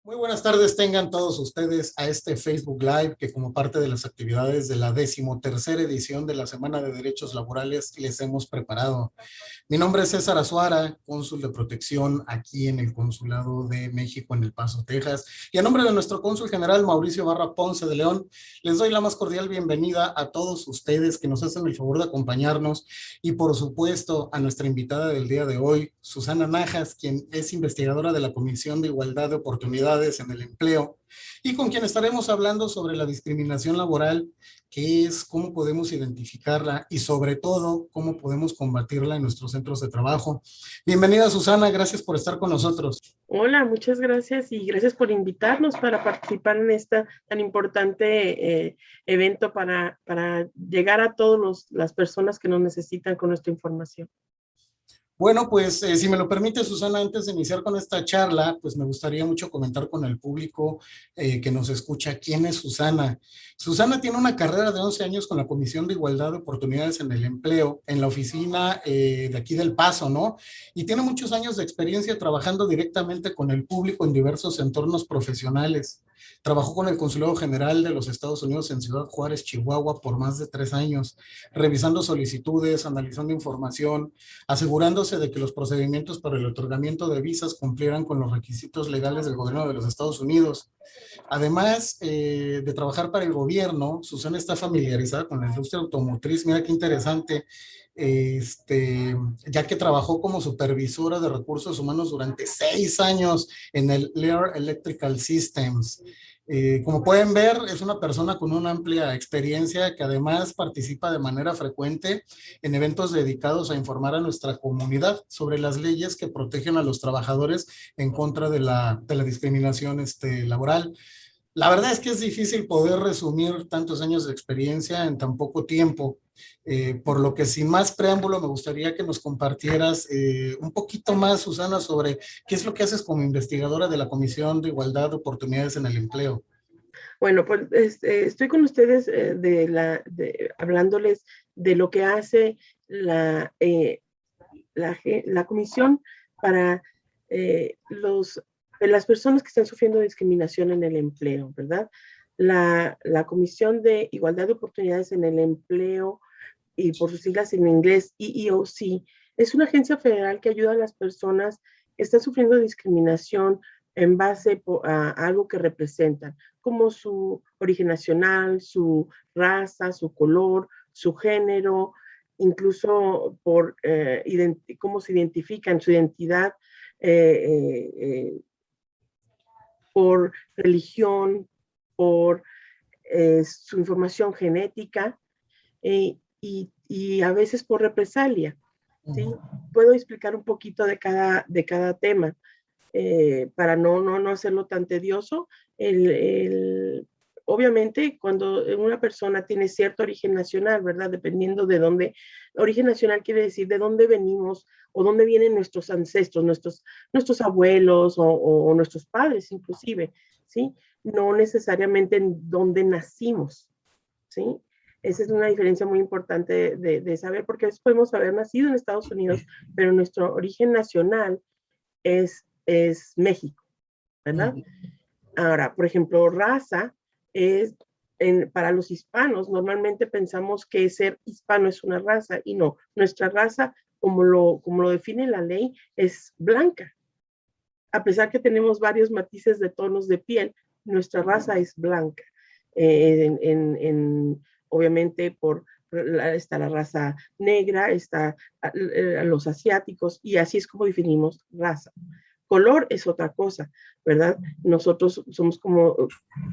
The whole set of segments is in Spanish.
Muy buenas tardes tengan todos ustedes a este Facebook Live que como parte de las actividades de la 13ª edición de la Semana de Derechos Laborales les hemos preparado. Mi nombre es César Azuara, cónsul de protección aquí en el Consulado de México en El Paso, Texas. Y a nombre de nuestro cónsul general Mauricio Barra Ponce de León, les doy la más cordial bienvenida a todos ustedes que nos hacen el favor de acompañarnos y por supuesto a nuestra invitada del día de hoy, Susana Najas, quien es investigadora de la Comisión de Igualdad de Oportunidades en el Empleo y con quien estaremos hablando sobre la discriminación laboral, qué es, cómo podemos identificarla y sobre todo cómo podemos combatirla en nuestros centros de trabajo. Bienvenida Susana, gracias por estar con nosotros. Hola, muchas gracias y gracias por invitarnos para participar en este tan importante evento para llegar a todas las personas que nos necesitan con nuestra información. Bueno, pues si me lo permite, Susana, antes de iniciar con esta charla, pues me gustaría mucho comentar con el público que nos escucha quién es Susana. Susana tiene una carrera de 11 años con la Comisión de Igualdad de Oportunidades en el Empleo, en la oficina de aquí del Paso, ¿no? Y tiene muchos años de experiencia trabajando directamente con el público en diversos entornos profesionales. Trabajó con el Consulado General de los Estados Unidos en Ciudad Juárez, Chihuahua, por más de 3 años, revisando solicitudes, analizando información, asegurándose de que los procedimientos para el otorgamiento de visas cumplieran con los requisitos legales del gobierno de los Estados Unidos. Además de trabajar para el gobierno, Susana está familiarizada con la industria automotriz. Mira qué interesante, ya que trabajó como supervisora de recursos humanos durante 6 años en el Lear Electrical Systems. Como pueden ver, es una persona con una amplia experiencia que además participa de manera frecuente en eventos dedicados a informar a nuestra comunidad sobre las leyes que protegen a los trabajadores en contra de la discriminación laboral. La verdad es que es difícil poder resumir tantos años de experiencia en tan poco tiempo, por lo que sin más preámbulo me gustaría que nos compartieras un poquito más, Susana, sobre qué es lo que haces como investigadora de la Comisión de Igualdad de Oportunidades en el Empleo. Bueno, pues estoy con ustedes hablándoles de lo que hace la comisión para las personas que están sufriendo discriminación en el empleo, ¿verdad? La Comisión de Igualdad de Oportunidades en el Empleo, y por sus siglas en inglés, EEOC, es una agencia federal que ayuda a las personas que están sufriendo discriminación en base a algo que representan, como su origen nacional, su raza, su color, su género, incluso por cómo se identifican, su identidad, eh, eh, por religión, por su información genética y a veces por represalia. ¿Sí? Puedo explicar un poquito de cada tema para no hacerlo tan tedioso. Obviamente, cuando una persona tiene cierto origen nacional, ¿verdad? Dependiendo de dónde, origen nacional quiere decir de dónde venimos o dónde vienen nuestros ancestros, nuestros abuelos o nuestros padres inclusive, ¿sí? No necesariamente en dónde nacimos, ¿sí? Esa es una diferencia muy importante de saber, porque podemos haber nacido en Estados Unidos, pero nuestro origen nacional es México, ¿verdad? Ahora, por ejemplo, raza es, para los hispanos, normalmente pensamos que ser hispano es una raza, y no, nuestra raza, como lo define la ley, es blanca. A pesar que tenemos varios matices de tonos de piel, nuestra raza es blanca. Obviamente está la raza negra, está los asiáticos, y así es como definimos raza. Color es otra cosa, ¿verdad? Nosotros somos como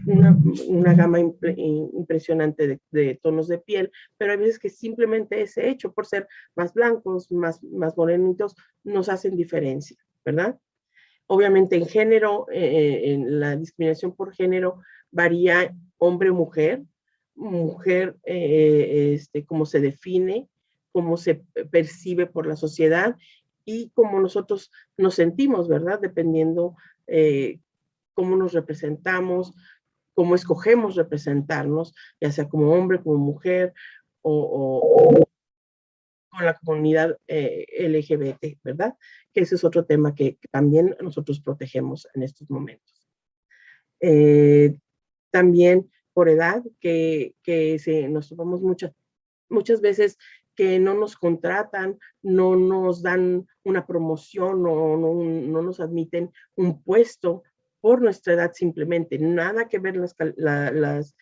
una gama impresionante de tonos de piel, pero hay veces que simplemente ese hecho, por ser más blancos, más morenitos, nos hacen diferencia, ¿verdad? Obviamente en género, en la discriminación por género varía hombre o mujer, cómo se define, cómo se percibe por la sociedad y cómo nosotros nos sentimos, ¿verdad? Dependiendo cómo nos representamos, cómo escogemos representarnos, ya sea como hombre, como mujer o con la comunidad LGBT, ¿verdad? Que ese es otro tema que también nosotros protegemos en estos momentos. Eh, También por edad, nos topamos muchas veces que no nos contratan, no nos dan una promoción, no nos admiten un puesto por nuestra edad simplemente. Nada que ver las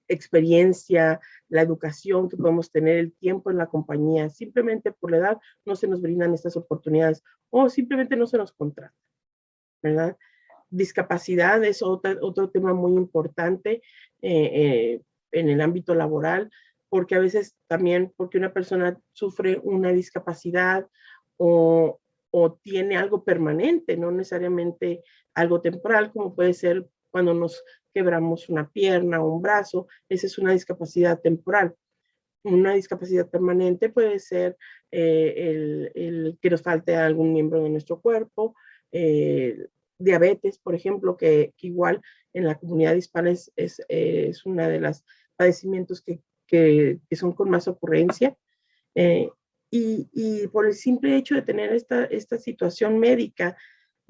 experiencia, la educación que podemos tener, el tiempo en la compañía. Simplemente por la edad no se nos brindan estas oportunidades o simplemente no se nos contrata, ¿verdad? Discapacidad es otro tema muy importante en el ámbito laboral, porque a veces también porque una persona sufre una discapacidad o, o tiene algo permanente, no necesariamente algo temporal, como puede ser cuando nos quebramos una pierna o un brazo, esa es una discapacidad temporal. Una discapacidad permanente puede ser el que nos falte algún miembro de nuestro cuerpo, diabetes, por ejemplo, que igual en la comunidad hispana es una de las padecimientos que son con más ocurrencia. Eh, y por el simple hecho de tener esta situación médica,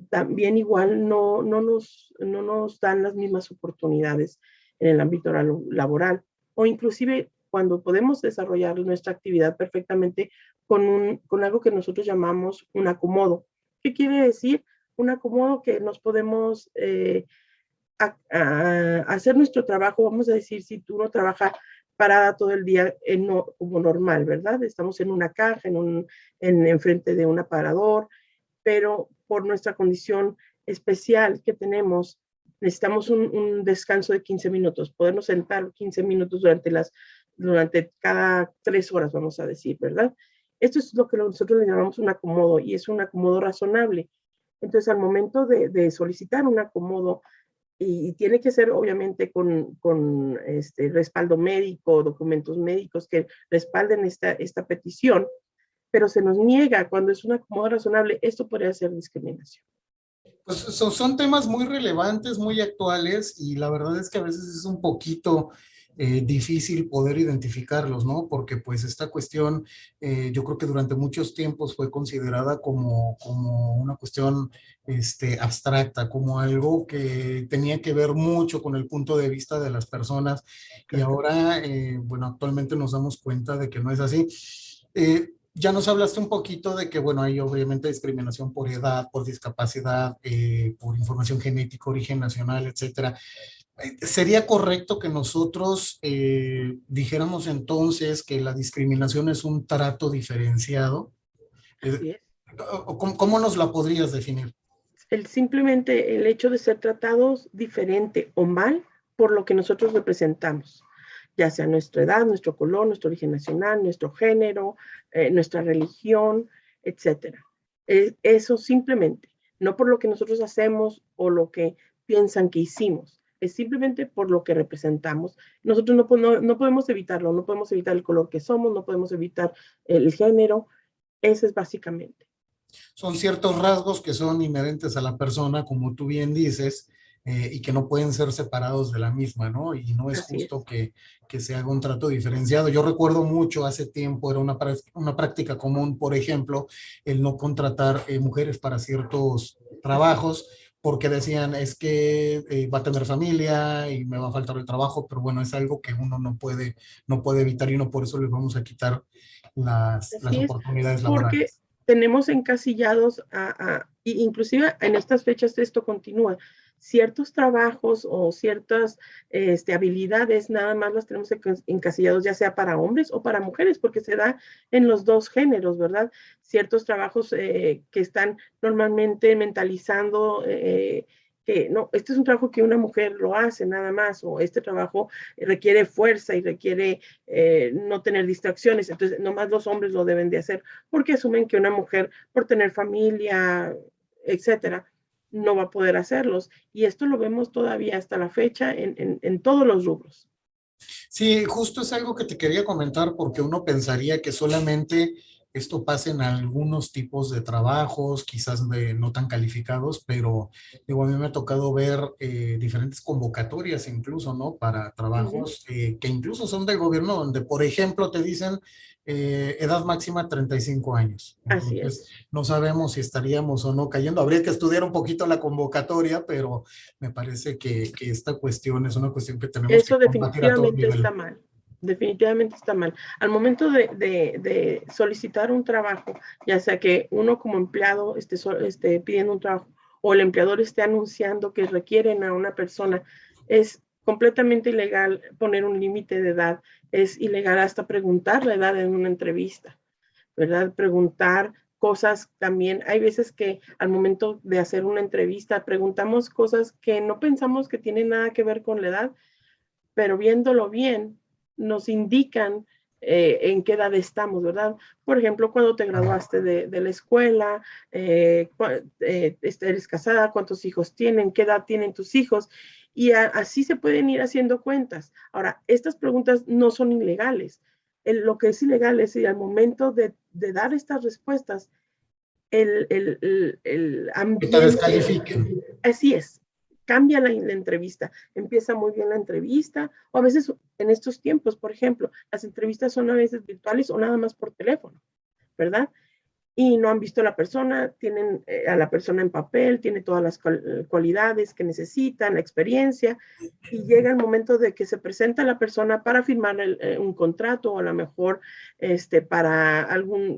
también igual no nos dan las mismas oportunidades en el ámbito laboral o inclusive cuando podemos desarrollar nuestra actividad perfectamente con algo que nosotros llamamos un acomodo. ¿Qué quiere decir? Un acomodo que nos podemos hacer nuestro trabajo, vamos a decir, si tú no trabajas parada todo el día como normal, ¿verdad? Estamos en una caja, en frente de un aparador, pero por nuestra condición especial que tenemos, necesitamos un descanso de 15 minutos, podernos sentar 15 minutos durante cada 3 horas, vamos a decir, ¿verdad? Esto es lo que nosotros le llamamos un acomodo y es un acomodo razonable. Entonces, al momento de solicitar un acomodo, y tiene que ser obviamente con este respaldo médico, documentos médicos que respalden esta petición, pero se nos niega cuando es un acomodo razonable, esto podría ser discriminación. Pues son temas muy relevantes, muy actuales y la verdad es que a veces es un poquito difícil poder identificarlos, ¿no? Porque pues esta cuestión yo creo que durante muchos tiempos fue considerada como una cuestión abstracta, como algo que tenía que ver mucho con el punto de vista de las personas y Claro. ahora, bueno, actualmente nos damos cuenta de que no es así. Ya nos hablaste un poquito de que, bueno, hay obviamente discriminación por edad, por discapacidad, por información genética, origen nacional, etcétera. ¿Sería correcto que nosotros dijéramos entonces que la discriminación es un trato diferenciado? Eh, Así es. ¿Cómo nos la podrías definir? Simplemente el hecho de ser tratados diferente o mal por lo que nosotros representamos, ya sea nuestra edad, nuestro color, nuestro origen nacional, nuestro género, nuestra religión, etcétera. Eso simplemente, no por lo que nosotros hacemos o lo que piensan que hicimos, es simplemente por lo que representamos. Nosotros no podemos evitarlo, no podemos evitar el color que somos, no podemos evitar el género, eso es básicamente. Son ciertos rasgos que son inherentes a la persona, como tú bien dices, y que no pueden ser separados de la misma, ¿no? Y no es Así justo es. que se haga un trato diferenciado. Yo recuerdo mucho hace tiempo, era una práctica común, por ejemplo, el no contratar mujeres para ciertos Así es. trabajos, porque decían, es que va a tener familia y me va a faltar el trabajo, pero bueno, es algo que uno no puede evitar y no por eso les vamos a quitar las Así es, oportunidades porque laborales. tenemos encasillados inclusive en estas fechas esto continúa, ciertos trabajos o ciertas habilidades nada más las tenemos encasillados ya sea para hombres o para mujeres, porque se da en los dos géneros, ¿verdad? Ciertos trabajos que están normalmente mentalizando que no, este es un trabajo que una mujer lo hace nada más, o este trabajo requiere fuerza y requiere no tener distracciones, entonces nomás los hombres lo deben de hacer porque asumen que una mujer por tener familia, etcétera, no va a poder hacerlos. Y esto lo vemos todavía hasta la fecha en todos los rubros. Sí, justo es algo que te quería comentar porque uno pensaría que solamente esto pasa en algunos tipos de trabajos, quizás de no tan calificados, pero digo, a mí me ha tocado ver diferentes convocatorias incluso, ¿no? Para Ujú. trabajos que incluso son del gobierno, donde, por ejemplo, te dicen edad máxima 35 años. Así Entonces, es. no sabemos si estaríamos o no cayendo. Habría que estudiar un poquito la convocatoria, pero me parece que esta cuestión es una cuestión que tenemos que Eso combatir a todo definitivamente está nivel. mal. Definitivamente está mal. Al momento de solicitar un trabajo, ya sea que uno como empleado esté pidiendo un trabajo o el empleador esté anunciando que requieren a una persona, es completamente ilegal poner un límite de edad. Es ilegal hasta preguntar la edad en una entrevista, ¿verdad? Preguntar cosas también. Hay veces que al momento de hacer una entrevista preguntamos cosas que no pensamos que tienen nada que ver con la edad, pero viéndolo bien, nos indican en qué edad estamos, ¿verdad? Por ejemplo, cuando te graduaste de la escuela, eres casada, cuántos hijos tienen, qué edad tienen tus hijos, y así se pueden ir haciendo cuentas. Ahora, estas preguntas no son ilegales. Lo que es ilegal es al momento dar estas respuestas, el Que te ambiente, descalifiquen. así es, cambia la entrevista, empieza muy bien la entrevista, o a veces en estos tiempos, por ejemplo, las entrevistas son a veces virtuales o nada más por teléfono, ¿verdad? Y no han visto a la persona, tienen a la persona en papel, tiene todas las cualidades que necesitan, la experiencia, y llega el momento de que se presenta la persona para firmar un contrato o a lo mejor para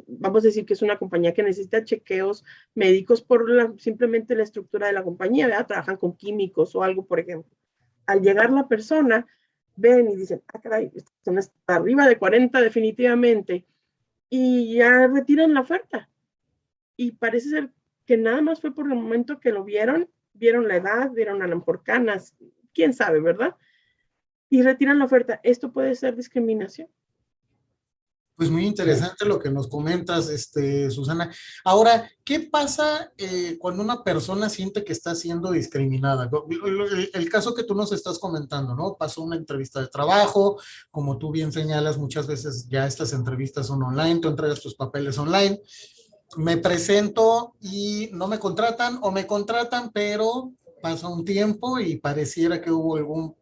vamos a decir que es una compañía que necesita chequeos médicos por simplemente la estructura de la compañía, ¿verdad? Trabajan con químicos o algo, por ejemplo. Al llegar la persona, ven y dicen, ah, caray, esta persona está arriba de 40 definitivamente, y ya retiran la oferta. Y parece ser que nada más fue por el momento que lo vieron la edad, vieron a lo mejor canas, quién sabe, ¿verdad? Y retiran la oferta. Esto puede ser discriminación. Pues muy interesante lo que nos comentas, Susana. Ahora, ¿qué pasa cuando una persona siente que está siendo discriminada? El caso que tú nos estás comentando, ¿no? Pasó una entrevista de trabajo, como tú bien señalas, muchas veces ya estas entrevistas son online, tú entregas tus papeles online, me presento y no me contratan o me contratan, pero pasa un tiempo y pareciera que hubo algún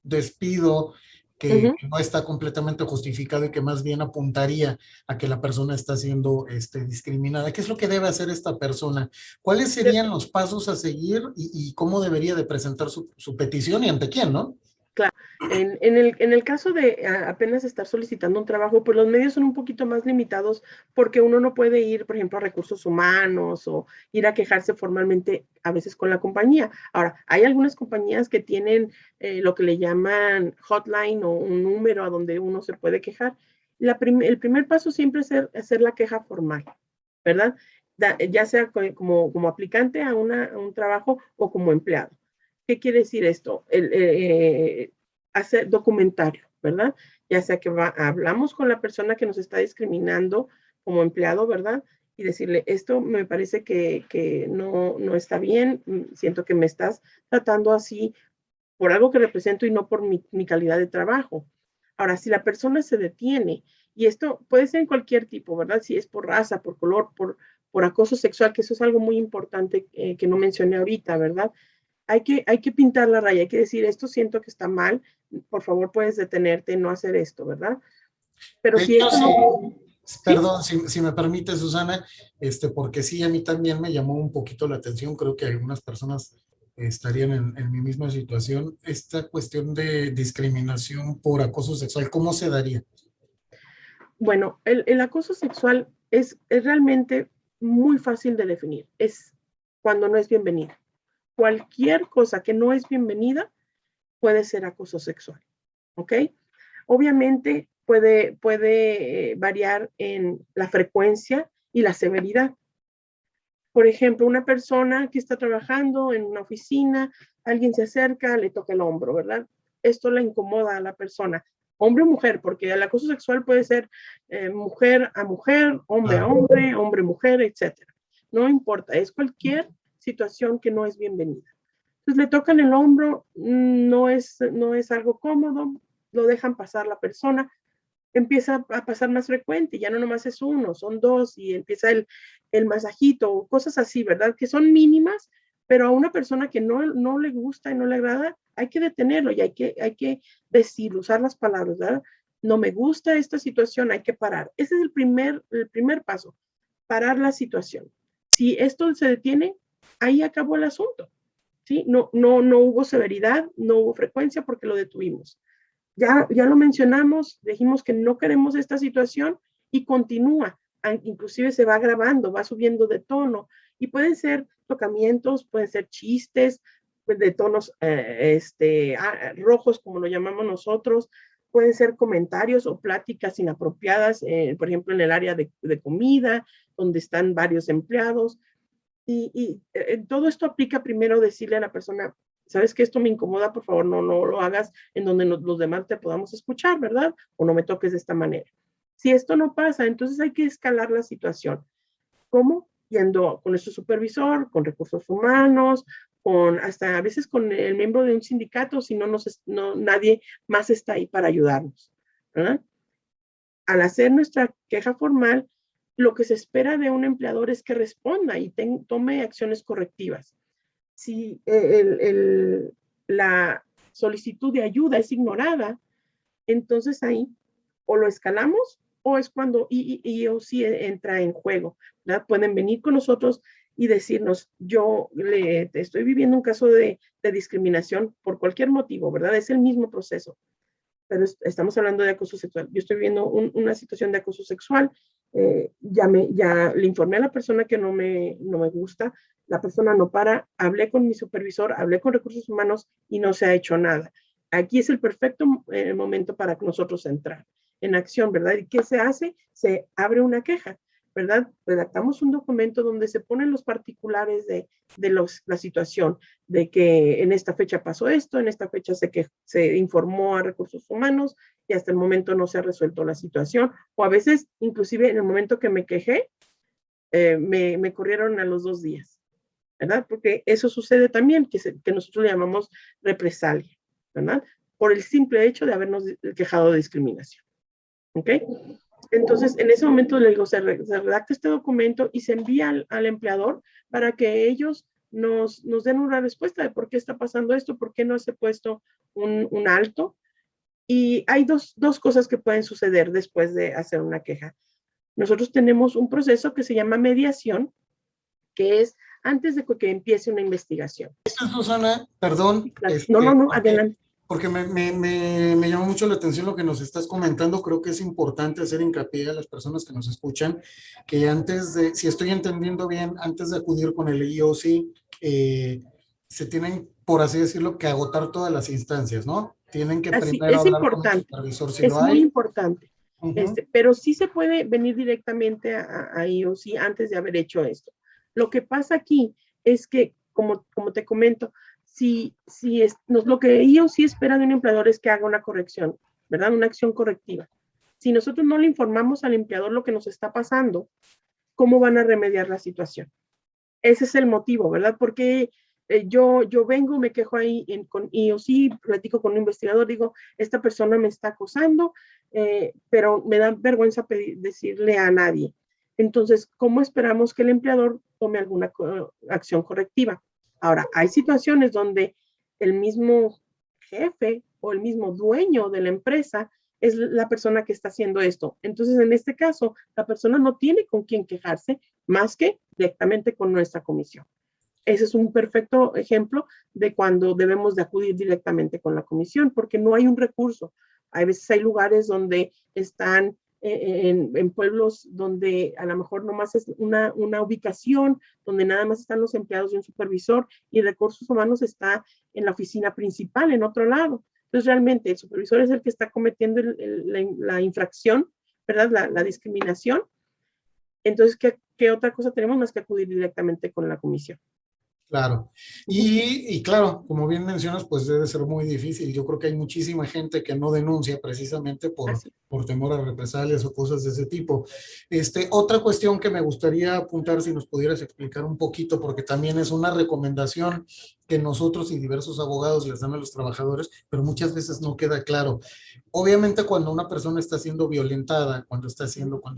despido Uh -huh. que no está completamente justificado y que más bien apuntaría a que la persona está siendo discriminada. ¿Qué es lo que debe hacer esta persona? ¿Cuáles serían los pasos a seguir y cómo debería de presentar su petición y ante quién, no? Claro, en el caso de apenas estar solicitando un trabajo, pues los medios son un poquito más limitados porque uno no puede ir, por ejemplo, a recursos humanos o ir a quejarse formalmente a veces con la compañía. Ahora, hay algunas compañías que tienen lo que le llaman hotline o un número a donde uno se puede quejar. El primer paso siempre es hacer la queja formal, ¿verdad? Ya sea como aplicante a un trabajo o como empleado. ¿Qué quiere decir esto? Hacer documentario, ¿verdad? Ya sea que hablamos con la persona que nos está discriminando como empleado, ¿verdad? Y decirle, esto me parece que no está bien, siento que me estás tratando así por algo que represento y no por mi calidad de trabajo. Ahora, si la persona se detiene, y esto puede ser en cualquier tipo, ¿verdad? Si es por raza, por color, por acoso sexual, que eso es algo muy importante que no mencioné ahorita, ¿verdad? Hay que pintar la raya, hay que decir, esto siento que está mal, por favor puedes detenerte, no hacer esto, ¿verdad? Pero De si hecho, esto sí, no, ¿sí? perdón, si me permite, Susana, porque sí, a mí también me llamó un poquito la atención, creo que algunas personas estarían en mi misma situación, esta cuestión de discriminación por acoso sexual, ¿cómo se daría? Bueno, el acoso sexual es realmente muy fácil de definir, es cuando no es bienvenida. Cualquier cosa que no es bienvenida puede ser acoso sexual, ¿ok? Obviamente puede variar en la frecuencia y la severidad. Por ejemplo, una persona que está trabajando en una oficina, alguien se acerca, le toca el hombro, ¿verdad? Esto le incomoda a la persona, hombre o mujer, porque el acoso sexual puede ser mujer a mujer, hombre a Ah, hombre, hombre a mujer, etcétera. No importa, es cualquier situación que no es bienvenida. Entonces le tocan el hombro, no es algo cómodo, lo dejan pasar la persona, empieza a pasar más frecuente, ya no nomás es uno, son dos, y empieza el masajito, cosas así, ¿verdad? Que son mínimas, pero a una persona que no le gusta y no le agrada, hay que detenerlo y hay que decir, usar las palabras, ¿verdad? No me gusta esta situación, hay que parar. Ese es el primer paso, parar la situación. Si esto se detiene, ahí acabó el asunto, ¿sí? No hubo severidad, no hubo frecuencia porque lo detuvimos. Ya lo mencionamos, dijimos que no queremos esta situación y continúa, inclusive se va agravando, va subiendo de tono y pueden ser tocamientos, pueden ser chistes de tonos rojos, como lo llamamos nosotros, pueden ser comentarios o pláticas inapropiadas, por ejemplo, en el área de comida, donde están varios empleados. Todo esto aplica primero decirle a la persona, sabes que esto me incomoda, por favor, no lo hagas en donde los demás te podamos escuchar, ¿verdad? O no me toques de esta manera. Si esto no pasa, entonces hay que escalar la situación. ¿Cómo? Yendo con nuestro supervisor, con recursos humanos, hasta a veces con el miembro de un sindicato, si nadie más está ahí para ayudarnos, ¿verdad? Al hacer nuestra queja formal, lo que se espera de un empleador es que responda y tome acciones correctivas. Si la solicitud de ayuda es ignorada, entonces ahí o lo escalamos o es cuando EEOC entra en juego, ¿verdad? Pueden venir con nosotros y decirnos, estoy viviendo un caso de discriminación por cualquier motivo, ¿verdad? Es el mismo proceso, pero estamos hablando de acoso sexual. Yo estoy viendo una situación de acoso sexual, ya le informé a la persona que no me gusta, la persona no para, hablé con mi supervisor, hablé con recursos humanos y no se ha hecho nada. Aquí es el perfecto momento para nosotros entrar en acción, ¿verdad? ¿Y qué se hace? Se abre una queja, ¿verdad? Redactamos un documento donde se ponen los particulares de la situación, de que en esta fecha pasó esto, en esta fecha se informó a recursos humanos y hasta el momento no se ha resuelto la situación, o a veces, inclusive en el momento que me quejé, me corrieron a los 2 días, ¿verdad? Porque eso sucede también, que nosotros le llamamos represalia, ¿verdad? Por el simple hecho de habernos quejado de discriminación, ¿ok? Entonces, en ese momento le digo, se redacta este documento y se envía al empleador para que ellos nos den una respuesta de por qué está pasando esto, por qué no se ha puesto un alto. Y hay dos cosas que pueden suceder después de hacer una queja. Nosotros tenemos un proceso que se llama mediación, que es antes de que empiece una investigación. Susana, perdón, No, adelante. Porque me llama mucho la atención lo que nos estás comentando. Creo que es importante hacer hincapié a las personas que nos escuchan que antes de, si estoy entendiendo bien, antes de acudir con el IOC, se tienen, por así decirlo, que agotar todas las instancias, ¿no? Tienen que primero es hablar con el importante, supervisor si es lo muy hay. importante. Pero sí se puede venir directamente a IOC antes de haber hecho esto. Lo que pasa aquí es que, como te comento, lo que IOC espera de un empleador es que haga una corrección, ¿verdad? Una acción correctiva. Si nosotros no le informamos al empleador lo que nos está pasando, ¿cómo van a remediar la situación? Ese es el motivo, ¿verdad? Porque yo vengo, me quejo ahí con IOC, platico con un investigador, digo, esta persona me está acosando, pero me da vergüenza decirle a nadie. Entonces, ¿cómo esperamos que el empleador tome alguna acción correctiva? Ahora, hay situaciones donde el mismo jefe o el mismo dueño de la empresa es la persona que está haciendo esto. Entonces, en este caso, la persona no tiene con quién quejarse más que directamente con nuestra comisión. Ese es un perfecto ejemplo de cuando debemos de acudir directamente con la comisión, porque no hay un recurso. A veces hay lugares donde están en pueblos donde a lo mejor nomás es una ubicación, donde nada más están los empleados y un supervisor, y recursos humanos está en la oficina principal, en otro lado. Entonces, realmente el supervisor es el que está cometiendo la infracción, ¿verdad? La discriminación. Entonces, ¿qué otra cosa tenemos más que acudir directamente con la comisión? Claro. Y claro, como bien mencionas, pues debe ser muy difícil. Yo creo que hay muchísima gente que no denuncia precisamente Así. por temor a represalias o cosas de ese tipo. Otra cuestión que me gustaría apuntar, si nos pudieras explicar un poquito, porque también es una recomendación que nosotros y diversos abogados les dan a los trabajadores, pero muchas veces no queda claro. Obviamente, cuando una persona está siendo violentada, cuando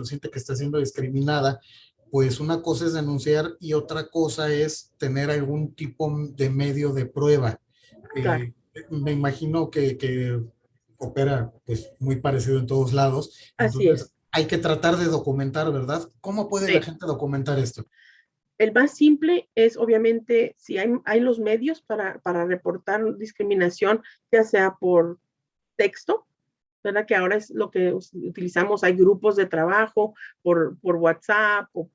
siente que está siendo discriminada, pues una cosa es denunciar y otra cosa es tener algún tipo de medio de prueba. Claro, Eh, Me imagino que opera pues muy parecido en todos lados, así entonces es. hay que tratar de documentar, ¿verdad? ¿Cómo puede la Sí. gente documentar esto? El más simple es, obviamente, si hay los medios para reportar discriminación, ya sea por texto, ¿verdad? Que ahora es lo que utilizamos. Hay grupos de trabajo por WhatsApp o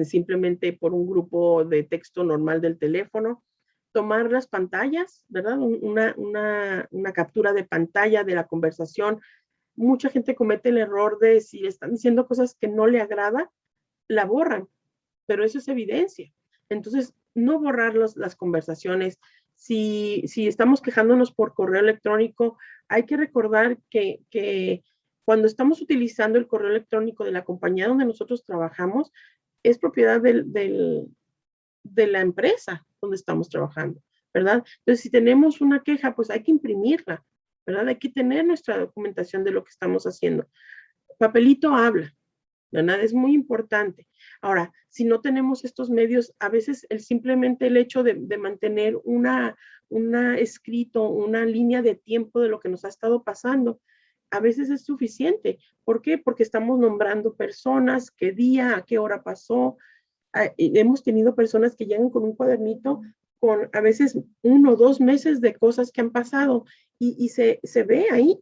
simplemente por un grupo de texto normal del teléfono. Tomar las pantallas, ¿verdad? Una captura de pantalla de la conversación. Mucha gente comete el error de si están diciendo cosas que no le agrada, la borran, pero eso es evidencia. Entonces, no borrar las conversaciones. Si estamos quejándonos por correo electrónico, hay que recordar que cuando estamos utilizando el correo electrónico de la compañía donde nosotros trabajamos, es propiedad de la empresa donde estamos trabajando, ¿verdad? Entonces, si tenemos una queja, pues hay que imprimirla, ¿verdad? Hay que tener nuestra documentación de lo que estamos haciendo. Papelito habla, ¿verdad? Es muy importante. Ahora, si no tenemos estos medios, a veces simplemente el hecho de mantener una escrito, una línea de tiempo de lo que nos ha estado pasando, a veces es suficiente. ¿Por qué? Porque estamos nombrando personas, qué día, a qué hora pasó. Hemos tenido personas que llegan con un cuadernito con a veces 1 o 2 meses de cosas que han pasado y se ve ahí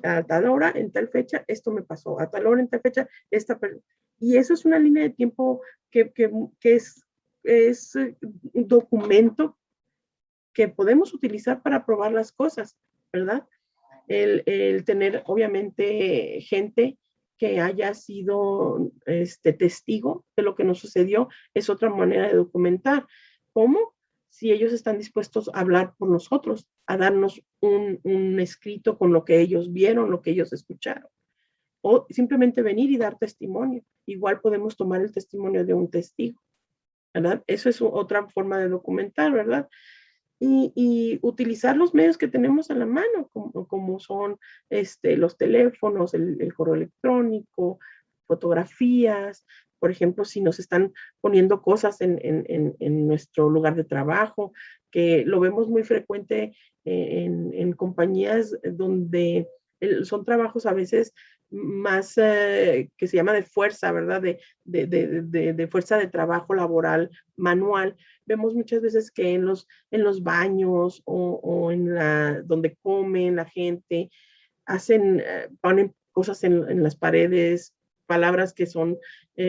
a tal hora, en tal fecha, esto me pasó, a tal hora, en tal fecha, y eso es una línea de tiempo que es un documento que podemos utilizar para probar las cosas, ¿verdad? El tener, obviamente, gente que haya sido testigo de lo que nos sucedió es otra manera de documentar. ¿Cómo? Si ellos están dispuestos a hablar por nosotros, a darnos un escrito con lo que ellos vieron, lo que ellos escucharon, o simplemente venir y dar testimonio. Igual podemos tomar el testimonio de un testigo, ¿verdad? Eso es otra forma de documentar, ¿verdad? Y utilizar los medios que tenemos a la mano, como son los teléfonos, el correo electrónico, fotografías. Por ejemplo, si nos están poniendo cosas en nuestro lugar de trabajo, que lo vemos muy frecuente en compañías donde son trabajos a veces más que se llama de fuerza, ¿verdad? De fuerza de trabajo laboral manual. Vemos muchas veces que en los baños o donde comen la gente, ponen cosas en las paredes, palabras que son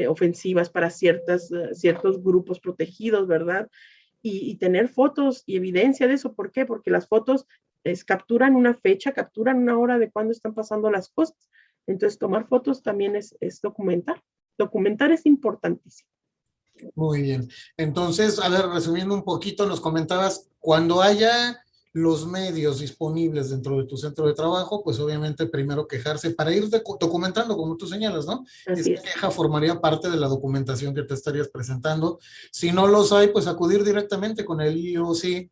ofensivas para ciertos grupos protegidos, ¿verdad? Y tener fotos y evidencia de eso. ¿Por qué? Porque las fotos capturan una fecha, capturan una hora de cuándo están pasando las cosas. Entonces, tomar fotos también es documentar. Documentar es importantísimo. Muy bien. Entonces, a ver, resumiendo un poquito, nos comentabas, cuando haya los medios disponibles dentro de tu centro de trabajo, pues obviamente primero quejarse para ir documentando, como tú señalas, ¿no? Así Esta es. queja formaría parte de la documentación que te estarías presentando. Si no los hay, pues acudir directamente con el IOC.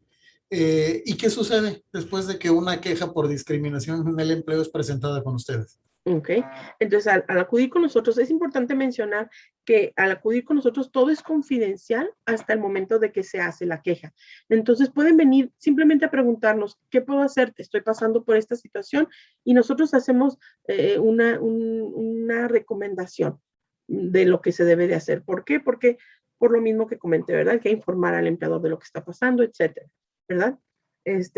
¿Y qué sucede después de que una queja por discriminación en el empleo es presentada con ustedes? Ok, entonces al acudir con nosotros, es importante mencionar que al acudir con nosotros todo es confidencial hasta el momento de que se hace la queja. Entonces pueden venir simplemente a preguntarnos, ¿qué puedo hacer? Estoy pasando por esta situación y nosotros hacemos una recomendación de lo que se debe de hacer. ¿Por qué? Porque por lo mismo que comenté, ¿verdad? Hay que informar al empleador de lo que está pasando, etcétera, ¿verdad?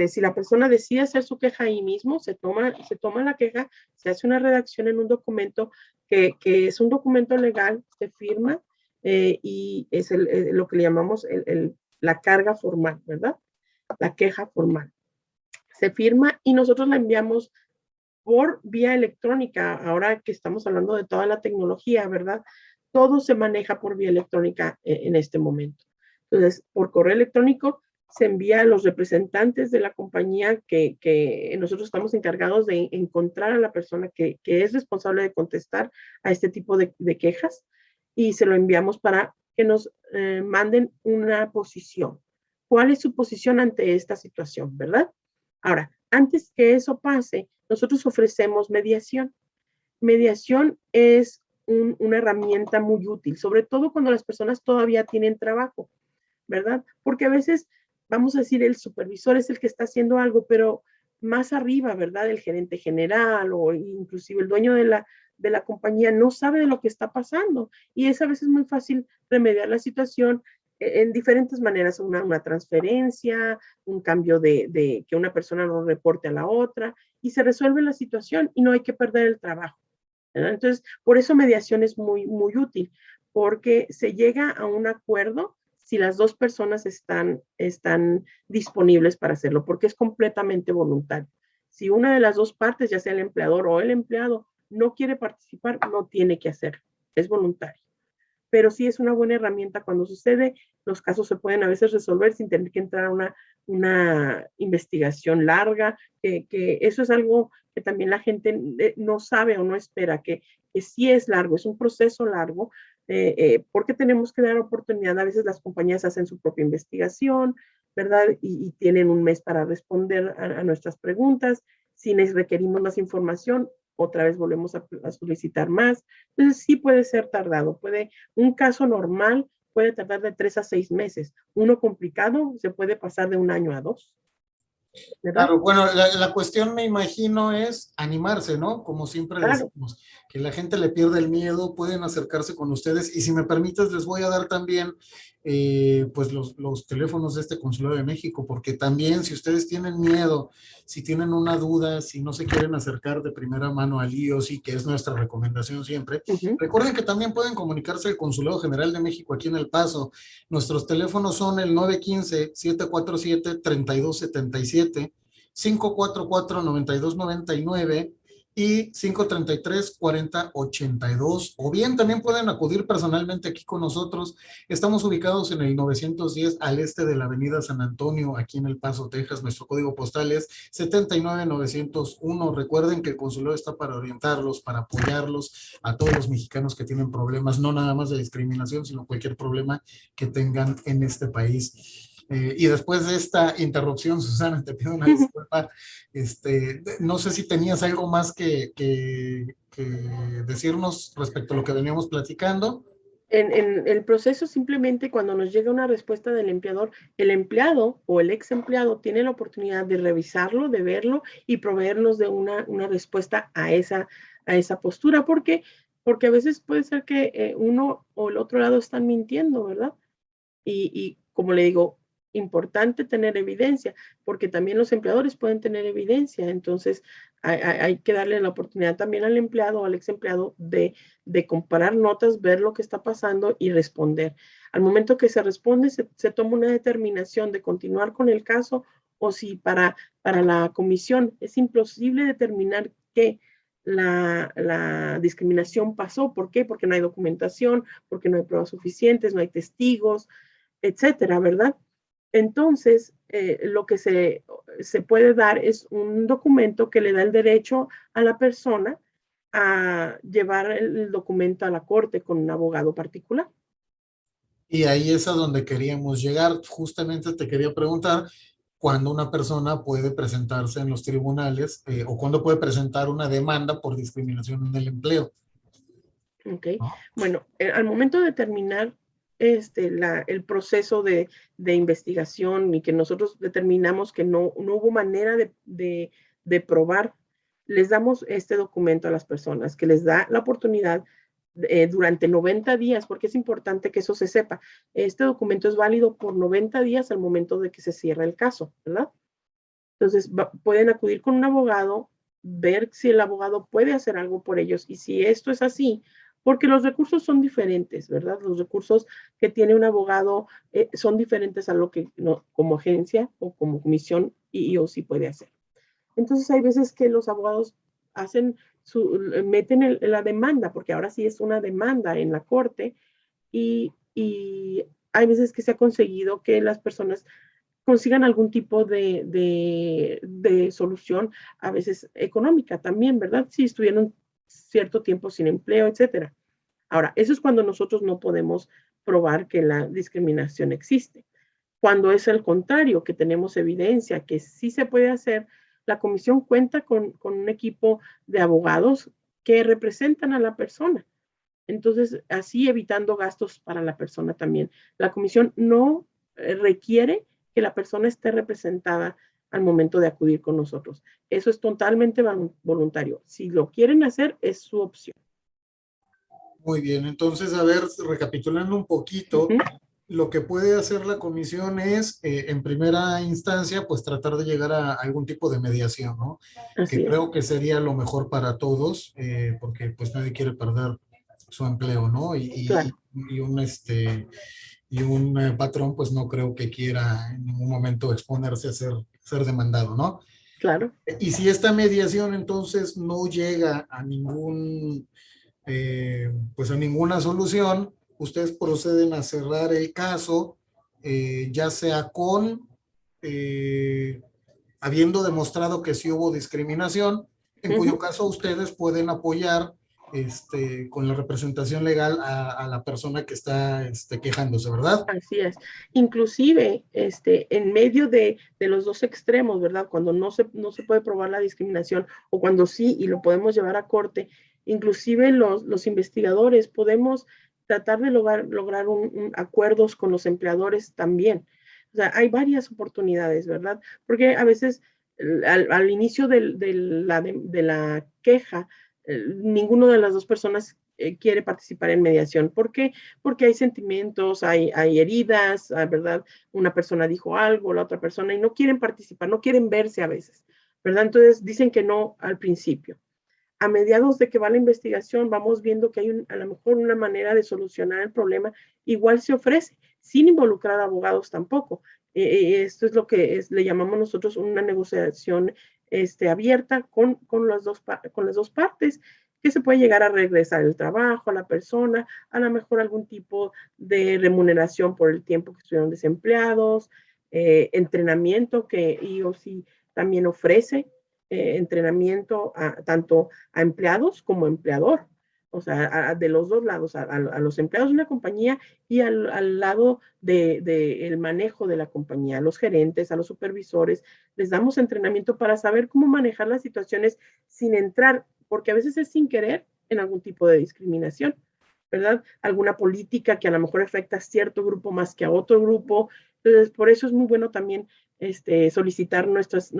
Si la persona decide hacer su queja ahí mismo, se toma la queja, se hace una redacción en un documento que es un documento legal, se firma y es lo que le llamamos la carga formal, ¿verdad? La queja formal. Se firma y nosotros la enviamos por vía electrónica. Ahora que estamos hablando de toda la tecnología, ¿verdad? Todo se maneja por vía electrónica en este momento. Entonces, por correo electrónico se envía a los representantes de la compañía que nosotros estamos encargados de encontrar a la persona que es responsable de contestar a este tipo de quejas, y se lo enviamos para que nos manden una posición. ¿Cuál es su posición ante esta situación, verdad? Ahora, antes que eso pase, nosotros ofrecemos mediación. Mediación es una herramienta muy útil, sobre todo cuando las personas todavía tienen trabajo, ¿verdad? Porque a veces, vamos a decir, el supervisor es el que está haciendo algo, pero más arriba, ¿verdad? El gerente general o inclusive el dueño de la compañía no sabe de lo que está pasando, y es a veces muy fácil remediar la situación en diferentes maneras, una transferencia, un cambio de que una persona lo reporte a la otra, y se resuelve la situación y no hay que perder el trabajo, ¿verdad? Entonces, por eso mediación es muy, muy útil, porque se llega a un acuerdo si las dos personas están disponibles para hacerlo, porque es completamente voluntario. Si una de las dos partes, ya sea el empleador o el empleado, no quiere participar, no tiene que hacerlo, es voluntario. Pero sí es una buena herramienta cuando sucede. Los casos se pueden a veces resolver sin tener que entrar a una investigación larga, que eso es algo que también la gente no sabe o no espera, que sí es largo, es un proceso largo, porque tenemos que dar oportunidad. A veces las compañías hacen su propia investigación, ¿verdad? Y tienen un mes para responder a nuestras preguntas. Si les requerimos más información, otra vez volvemos a solicitar más. Entonces sí puede ser tardado, un caso normal puede tardar de 3 a 6 meses. Uno complicado se puede pasar de 1 año a 2, ¿verdad? Claro, bueno, la cuestión me imagino es animarse, ¿no? Como siempre Claro. decimos, que la gente le pierde el miedo, pueden acercarse con ustedes y si me permites les voy a dar también pues los teléfonos de este Consulado de México, porque también si ustedes tienen miedo, si tienen una duda, si no se quieren acercar de primera mano al IOSI, que es nuestra recomendación siempre, Uh -huh. recuerden que también pueden comunicarse al Consulado General de México aquí en El Paso. Nuestros teléfonos son el 915-747-3277, 544-9299 y 533-4082. O bien también pueden acudir personalmente aquí con nosotros. Estamos ubicados en el 910 al este de la avenida San Antonio, aquí en El Paso, Texas. Nuestro código postal es 79901. Recuerden que el consulado está para orientarlos, para apoyarlos a todos los mexicanos que tienen problemas, no nada más de discriminación, sino cualquier problema que tengan en este país. Y después de esta interrupción, Susana, te pido una disculpa. No sé si tenías algo más que decirnos respecto a lo que veníamos platicando. En el proceso, simplemente cuando nos llega una respuesta del empleador, el empleado o el ex empleado tiene la oportunidad de revisarlo, de verlo y proveernos de una respuesta a esa postura, porque a veces puede ser que uno o el otro lado están mintiendo, ¿verdad? Y como le digo, importante tener evidencia, porque también los empleadores pueden tener evidencia. Entonces, hay que darle la oportunidad también al empleado o al ex empleado de comparar notas, ver lo que está pasando y responder. Al momento que se responde, se toma una determinación de continuar con el caso, o si para la comisión es imposible determinar que la discriminación pasó. ¿Por qué? Porque no hay documentación, porque no hay pruebas suficientes, no hay testigos, etcétera, ¿verdad? Entonces, lo que se puede dar es un documento que le da el derecho a la persona a llevar el documento a la corte con un abogado particular. Y ahí es a donde queríamos llegar. Justamente te quería preguntar cuándo una persona puede presentarse en los tribunales o cuándo puede presentar una demanda por discriminación en el empleo. ¿Ok? ¿No? Bueno, al momento de terminar el proceso de investigación y que nosotros determinamos que no hubo manera de probar, les damos este documento a las personas, que les da la oportunidad durante 90 días, porque es importante que eso se sepa. Este documento es válido por 90 días al momento de que se cierra el caso, ¿verdad? Entonces, pueden acudir con un abogado, ver si el abogado puede hacer algo por ellos, y si esto es así, porque los recursos son diferentes, ¿verdad? Los recursos que tiene un abogado son diferentes a lo que como agencia o como comisión o sí puede hacer. Entonces, hay veces que los abogados meten la demanda, porque ahora sí es una demanda en la corte, y hay veces que se ha conseguido que las personas consigan algún tipo de solución, a veces económica también, ¿verdad? Si estuvieron cierto tiempo sin empleo, etcétera. Ahora, eso es cuando nosotros no podemos probar que la discriminación existe. Cuando es el contrario, que tenemos evidencia que sí se puede hacer, la comisión cuenta con un equipo de abogados que representan a la persona. Entonces, así evitando gastos para la persona también. La comisión no requiere que la persona esté representada al momento de acudir con nosotros. Eso es totalmente voluntario. Si lo quieren hacer, es su opción. Muy bien, entonces, a ver, recapitulando un Uh poquito, -huh. lo que puede hacer la comisión es, en primera instancia, pues tratar de llegar a algún tipo de mediación, ¿no? Que Así es, creo que sería lo mejor para todos, porque pues nadie quiere perder su empleo, ¿no? claro, Y un patrón, pues no creo que quiera en ningún momento exponerse a ser demandado, ¿no? claro. Y si esta mediación entonces no llega a pues a ninguna solución, ustedes proceden a cerrar el caso, ya sea eh, habiendo demostrado que sí hubo discriminación, en Uh cuyo -huh. caso ustedes pueden apoyar con la representación legal a la persona que está quejándose, ¿verdad? Así es. Inclusive, en medio de los dos extremos, ¿verdad? Cuando no se puede probar la discriminación o cuando sí y lo podemos llevar a corte, inclusive los investigadores podemos tratar de lograr acuerdos con los empleadores también. O sea, hay varias oportunidades, ¿verdad? Porque a veces al inicio de la queja, ninguno de las dos personas quiere participar en mediación. ¿Por qué? Porque hay sentimientos, hay heridas, ¿verdad? Una persona dijo algo, la otra persona, y no quieren participar, no quieren verse a veces, ¿verdad? Entonces dicen que no al principio. A mediados de que va la investigación, vamos viendo que hay a lo mejor una manera de solucionar el problema, igual se ofrece, sin involucrar a abogados tampoco. Esto es lo que le llamamos nosotros una negociación abierta con las dos partes, que se puede llegar a regresar el trabajo a la persona, a lo mejor algún tipo de remuneración por el tiempo que estuvieron desempleados, entrenamiento que IOC también ofrece, entrenamiento tanto a empleados como empleador. O sea, de los dos lados, a los empleados de una compañía y al lado de manejo de la compañía, a los gerentes, a los supervisores, les damos entrenamiento para saber cómo manejar las situaciones sin entrar, porque a veces es sin querer en algún tipo de discriminación, ¿verdad? Alguna política que a lo mejor afecta a cierto grupo más que a otro grupo. Entonces, por eso es muy bueno también solicitar nuestros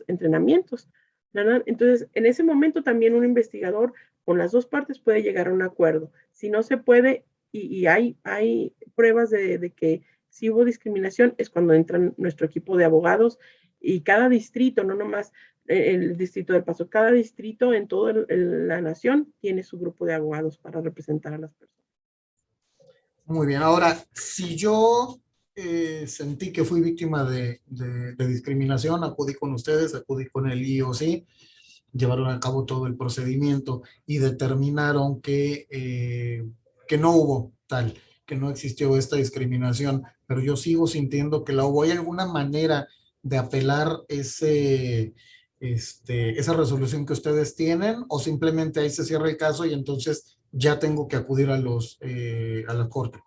entrenamientos, ¿verdad? Entonces, en ese momento también un investigador con las dos partes puede llegar a un acuerdo. Si no se puede y hay pruebas de que si hubo discriminación, es cuando entra nuestro equipo de abogados y cada distrito, no nomás el distrito del Paso, cada distrito en toda la nación tiene su grupo de abogados para representar a las personas. Muy bien, ahora, si yo sentí que fui víctima de discriminación, acudí con ustedes, acudí con el IOC, llevaron a cabo todo el procedimiento y determinaron que no hubo tal, que no existió esta discriminación, pero yo sigo sintiendo que la hubo. ¿Hay alguna manera de apelar esa resolución que ustedes tienen o simplemente ahí se cierra el caso y entonces ya tengo que acudir a la corte?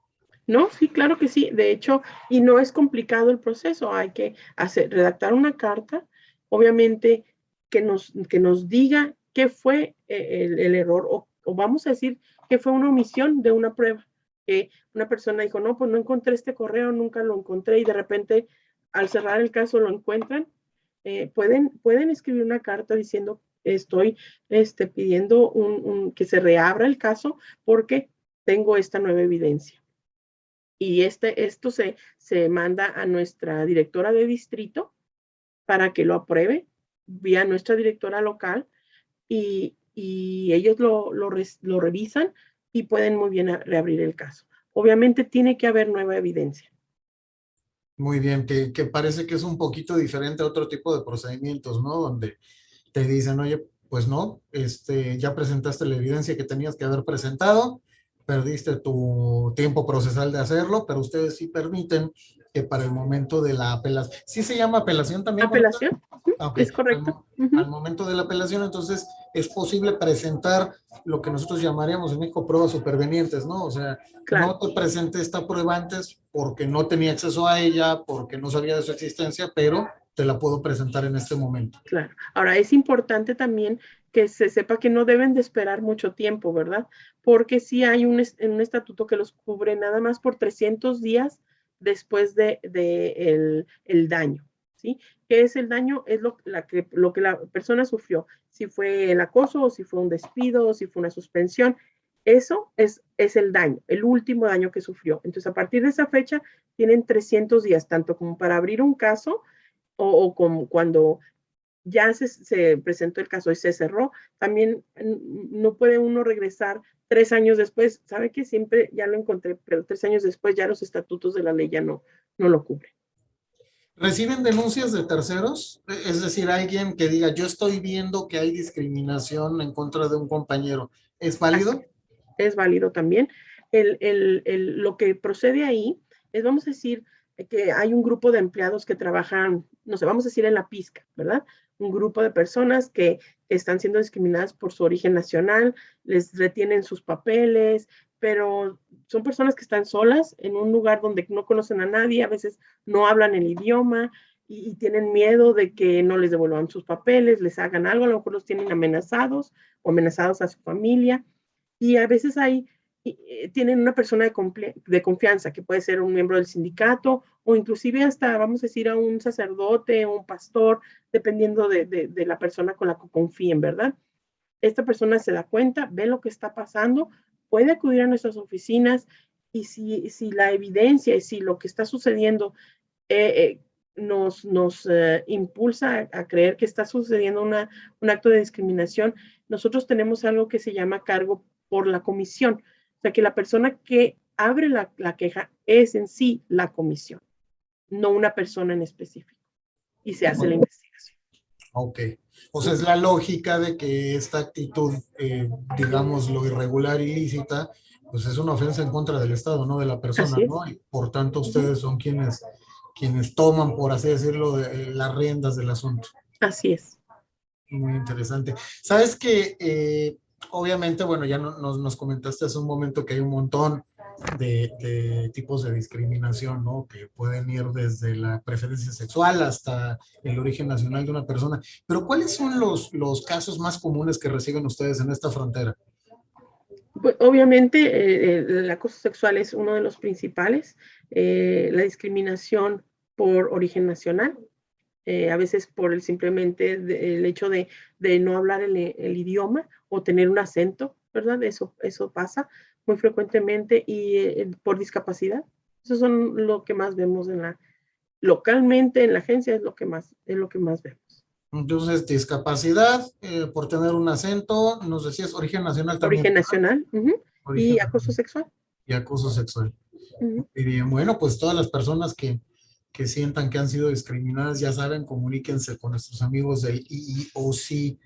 No, sí, claro que sí. De hecho, y no es complicado el proceso. Hay que redactar una carta, obviamente, que nos diga qué fue el error o vamos a decir que fue una omisión de una prueba. Que una persona dijo, no, pues no encontré este correo, nunca lo encontré y de repente al cerrar el caso lo encuentran. Pueden escribir una carta diciendo, estoy pidiendo que se reabra el caso porque tengo esta nueva evidencia y esto se manda a nuestra directora de distrito para que lo apruebe vía nuestra directora local y ellos lo revisan y pueden muy bien reabrir el caso. Obviamente tiene que haber nueva evidencia. Muy bien, que parece que es un poquito diferente a otro tipo de procedimientos, ¿no? Donde te dicen, oye, pues no, ya presentaste la evidencia que tenías que haber presentado, perdiste tu tiempo procesal de hacerlo, pero ustedes sí permiten que para el momento de la apelación, ¿sí se llama apelación también cuando Apelación, ujú, ah, ok, es correcto. al Ujú, momento de la apelación, entonces es posible presentar lo que nosotros llamaríamos en México pruebas supervenientes, ¿no? O sea, claro. no te presenté esta prueba antes porque no tenía acceso a ella, porque no sabía de su existencia, pero te la puedo presentar en este momento. Claro. Ahora, es importante también que se sepa que no deben de esperar mucho tiempo, ¿verdad? Porque sí hay un estatuto que los cubre nada más por 300 días después de el daño, ¿sí? ¿Qué es el daño? Es lo que la persona sufrió, si fue el acoso o si fue un despido o si fue una suspensión. Eso es el daño, el último daño que sufrió. Entonces, a partir de esa fecha, tienen 300 días, tanto como para abrir un caso o como cuando ya se presentó el caso y se cerró, también no puede uno regresar 3 años después. Sabe que siempre ya lo encontré, pero 3 años después ya los estatutos de la ley ya no lo cubren. ¿Reciben denuncias de terceros? Es decir, alguien que diga, yo estoy viendo que hay discriminación en contra de un compañero. ¿Es Así válido? es válido también. Lo que procede ahí es, vamos a decir, que hay un grupo de empleados que trabajan, no sé, vamos a decir en la pizca, ¿verdad? Un grupo de personas que están siendo discriminadas por su origen nacional, les retienen sus papeles, pero son personas que están solas en un lugar donde no conocen a nadie, a veces no hablan el idioma y tienen miedo de que no les devuelvan sus papeles, les hagan algo, a lo mejor los tienen amenazados o amenazados a su familia y a veces tienen una persona de confianza, que puede ser un miembro del sindicato o inclusive hasta, vamos a decir, a un sacerdote o un pastor, dependiendo de la persona con la que confíen, ¿verdad? Esta persona se da cuenta, ve lo que está pasando, puede acudir a nuestras oficinas y si la evidencia y si lo que está sucediendo nos impulsa a creer que está sucediendo un acto de discriminación, nosotros tenemos algo que se llama cargo por la comisión. O sea, que la persona que abre la queja es en sí la comisión, no una persona en específico. Y se hace la investigación. Ok. O sea, es la lógica de que esta actitud, digamos, lo irregular, ilícita, pues es una ofensa en contra del Estado, no de la persona, Así es. ¿no? Y por tanto, Uh -huh. ustedes son quienes toman, por así decirlo, las riendas del asunto. Así es. Muy interesante. Sabes que, obviamente, bueno, ya nos comentaste hace un momento que hay un montón de tipos de discriminación, ¿no? Que pueden ir desde la preferencia sexual hasta el origen nacional de una persona. Pero ¿cuáles son los casos más comunes que reciben ustedes en esta frontera? Pues, obviamente, el acoso sexual es uno de los principales. La discriminación por origen nacional, a veces por simplemente el hecho de no hablar el idioma o tener un acento, ¿verdad? Eso pasa muy frecuentemente y por discapacidad. Eso son lo que más vemos localmente en la agencia, es lo que más vemos. Entonces, discapacidad, por tener un acento, nos decías origen nacional también, Origen ¿verdad? nacional, Origen y acoso nacional sexual. y acoso sexual. Uh-huh. Muy bien, bueno, pues todas las personas que sientan que han sido discriminadas, ya saben, comuníquense con nuestros amigos del EEOC,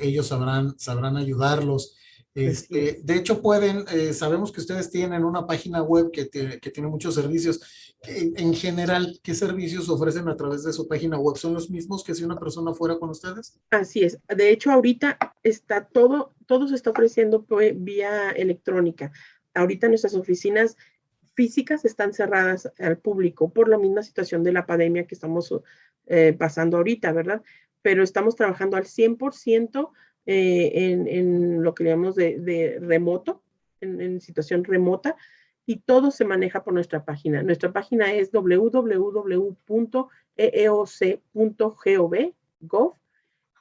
ellos sabrán ayudarlos. Así es. De hecho, sabemos que ustedes tienen una página web que tiene muchos servicios. En general, ¿qué servicios ofrecen a través de su página web? ¿Son los mismos que si una persona fuera con ustedes? Así es. De hecho, ahorita está todo se está ofreciendo vía electrónica. Ahorita nuestras oficinas físicas están cerradas al público por la misma situación de la pandemia que estamos pasando ahorita, ¿verdad? Pero estamos trabajando al 100% en lo que llamamos de remoto, en situación remota, y todo se maneja por nuestra página. Nuestra página es www.eeoc.gov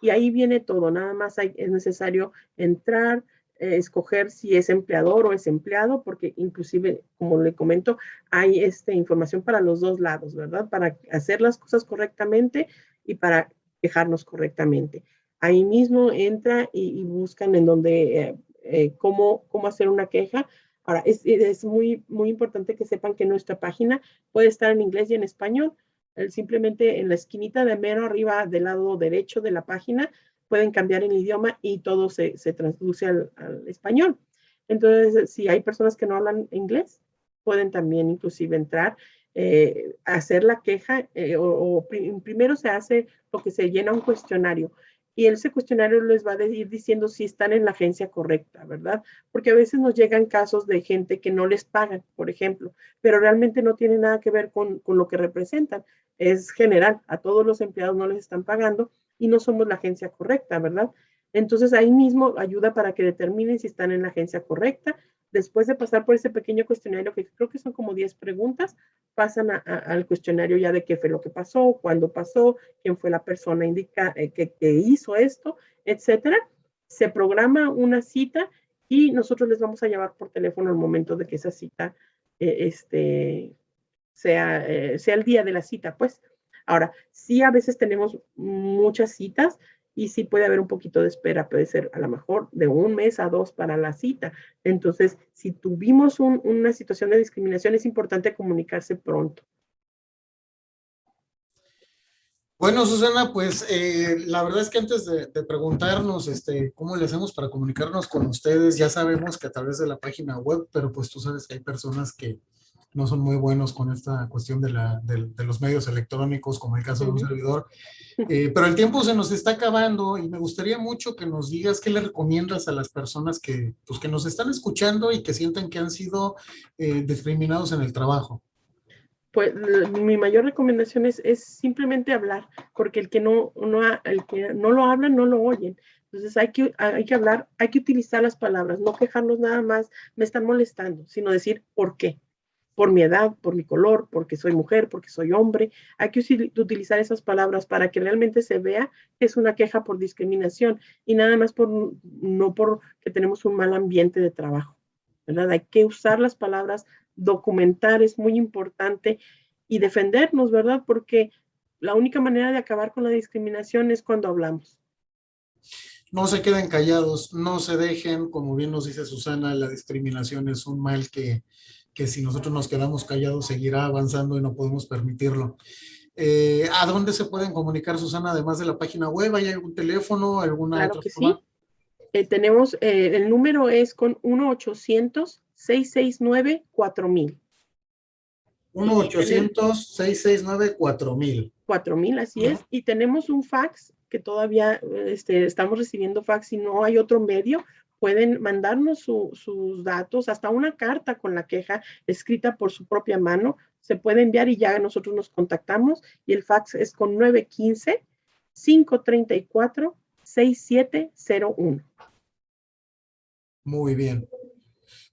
y ahí viene todo, nada más es necesario entrar, escoger si es empleador o es empleado, porque inclusive, como le comento, hay información para los dos lados, ¿verdad? Para hacer las cosas correctamente y para quejarnos correctamente. Ahí mismo entra y buscan en donde, cómo hacer una queja. Ahora, es muy importante que sepan que nuestra página puede estar en inglés y en español. Simplemente en la esquinita de mero arriba del lado derecho de la página pueden cambiar el idioma y todo se traduce al español. Entonces, si hay personas que no hablan inglés, pueden también inclusive entrar, hacer la queja, primero se hace lo que se llena un cuestionario y ese cuestionario les va a ir diciendo si están en la agencia correcta, ¿verdad? Porque a veces nos llegan casos de gente que no les pagan, por ejemplo, pero realmente no tiene nada que ver con lo que representan. Es general, a todos los empleados no les están pagando y no somos la agencia correcta, ¿verdad? Entonces ahí mismo ayuda para que determinen si están en la agencia correcta. Después de pasar por ese pequeño cuestionario, que creo que son como 10 preguntas, pasan al cuestionario ya de qué fue lo que pasó, cuándo pasó, quién fue la persona que hizo esto, etcétera. Se programa una cita y nosotros les vamos a llamar por teléfono al momento de que esa cita sea el día de la cita, pues. Ahora, sí a veces tenemos muchas citas y sí puede haber un poquito de espera, puede ser a lo mejor de 1 mes a 2 para la cita. Entonces, si tuvimos una situación de discriminación, es importante comunicarse pronto. Bueno, Susana, pues la verdad es que antes de preguntarnos cómo le hacemos para comunicarnos con ustedes, ya sabemos que a través de la página web, pero pues tú sabes que hay personas que no son muy buenos con esta cuestión de los medios electrónicos, como el caso de un servidor. Pero el tiempo se nos está acabando y me gustaría mucho que nos digas qué le recomiendas a las personas pues, que nos están escuchando y que sienten que han sido discriminados en el trabajo. Pues mi mayor recomendación es simplemente hablar, porque el que no lo habla, no lo oyen. Entonces hay que hablar, hay que utilizar las palabras, no quejarnos nada más, me están molestando, sino decir por qué. Por mi edad, por mi color, porque soy mujer, porque soy hombre. Hay que utilizar esas palabras para que realmente se vea que es una queja por discriminación y nada más no por que tenemos un mal ambiente de trabajo, ¿verdad? Hay que usar las palabras, documentar es muy importante y defendernos, ¿verdad? Porque la única manera de acabar con la discriminación es cuando hablamos. No se queden callados, no se dejen, como bien nos dice Susana, la discriminación es un mal que si nosotros nos quedamos callados seguirá avanzando y no podemos permitirlo. ¿A dónde se pueden comunicar, Susana, además de la página web? ¿Hay algún teléfono, alguna Claro otra que forma? sí. Tenemos, el número es con 1-800-669-4000. 1-800-669-4000. 4000, así es. Y tenemos un fax que todavía estamos recibiendo fax y no hay otro medio. Pueden mandarnos sus datos, hasta una carta con la queja escrita por su propia mano. Se puede enviar y ya nosotros nos contactamos. Y el fax es con 915-534-6701. Muy bien.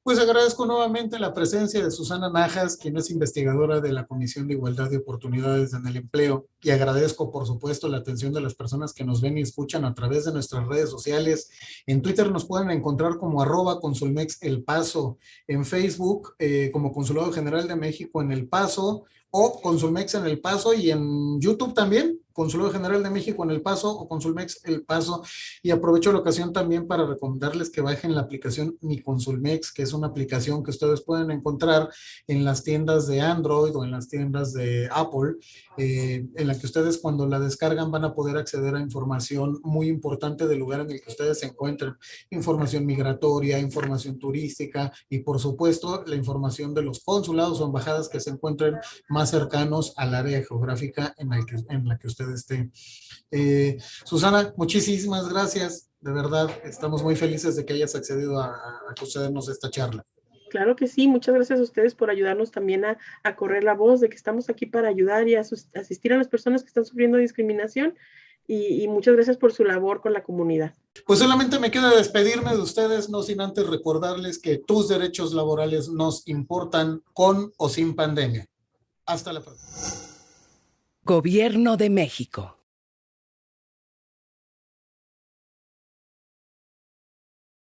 Pues agradezco nuevamente la presencia de Susana Najas, quien es investigadora de la Comisión de Igualdad de Oportunidades en el Empleo, y agradezco, por supuesto, la atención de las personas que nos ven y escuchan a través de nuestras redes sociales. En Twitter nos pueden encontrar como @Consulmex El Paso, en Facebook como Consulado General de México en El Paso o Consulmex en El Paso, y en YouTube también, Consulado General de México en El Paso o Consulmex El Paso. Y aprovecho la ocasión también para recomendarles que bajen la aplicación Mi Consulmex, que es una aplicación que ustedes pueden encontrar en las tiendas de Android o en las tiendas de Apple, en la que ustedes cuando la descargan van a poder acceder a información muy importante del lugar en el que ustedes se encuentran, información migratoria, información turística y por supuesto la información de los consulados o embajadas que se encuentren más cercanos al área geográfica en la que usted esté. Susana, muchísimas gracias. De verdad, estamos muy felices de que hayas accedido a concedernos esta charla. Claro que sí, muchas gracias a ustedes por ayudarnos también a correr la voz de que estamos aquí para ayudar y asistir a las personas que están sufriendo discriminación y muchas gracias por su labor con la comunidad. Pues solamente me queda despedirme de ustedes, no sin antes recordarles que tus derechos laborales nos importan con o sin pandemia. Hasta la próxima. Gobierno de México.